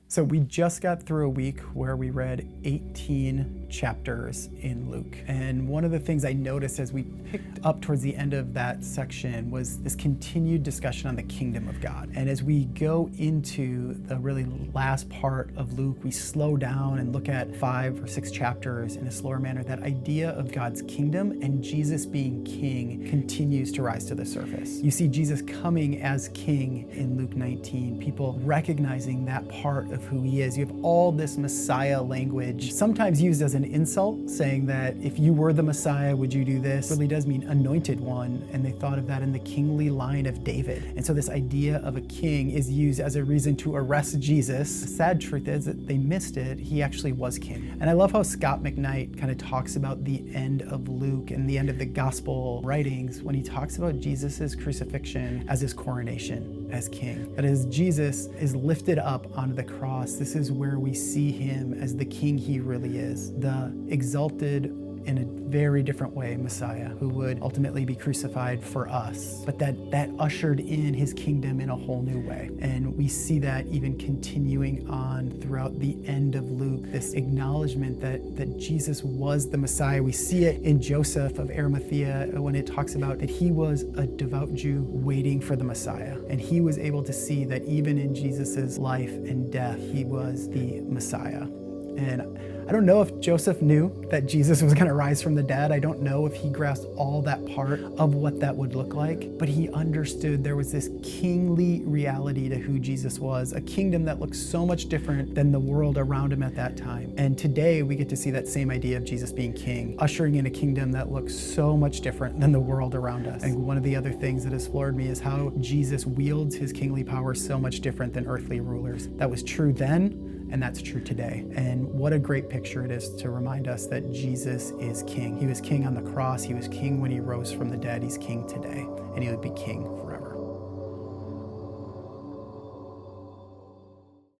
So we just got through a week where we read 18 chapters in Luke. And one of the things I noticed as we picked up towards the end of that section was this continued discussion on the kingdom of God. And as we go into the really last part of Luke, we slow down and look at 5 or 6 chapters in a slower manner. That idea of God's kingdom and Jesus being king continues to rise to the surface. You see Jesus coming as king in Luke 19, people recognizing that part of who he is. You have all this Messiah language, sometimes used as an insult, saying that if you were the Messiah, would you do this? It really does mean anointed one, and they thought of that in the kingly line of David. And so this idea of a king is used as a reason to arrest Jesus. The sad truth is that they missed it. He actually was king. And I love how Scott McKnight kind of talks about the end of Luke and the end of the gospel writings when he talks about Jesus's crucifixion as his coronation as king. That as Jesus is lifted up onto the cross, this is where we see him as the king he really is, the exalted, in a very different way, Messiah, who would ultimately be crucified for us, but that ushered in his kingdom in a whole new way. And we see that even continuing on throughout the end of Luke, this acknowledgement that Jesus was the Messiah. We see it in Joseph of Arimathea when it talks about that he was a devout Jew waiting for the Messiah. And he was able to see that even in Jesus's life and death, he was the Messiah. And I don't know if Joseph knew that Jesus was going to rise from the dead. I don't know if he grasped all that part of what that would look like, but he understood there was this kingly reality to who Jesus was, a kingdom that looked so much different than the world around him at that time. And today we get to see that same idea of Jesus being king, ushering in a kingdom that looks so much different than the world around us. And one of the other things that has floored me is how Jesus wields his kingly power so much different than earthly rulers. That was true then, and that's true today. And what a great picture it is to remind us that Jesus is king. He was king on the cross. He was king when he rose from the dead. He's king today, and he would be king forever.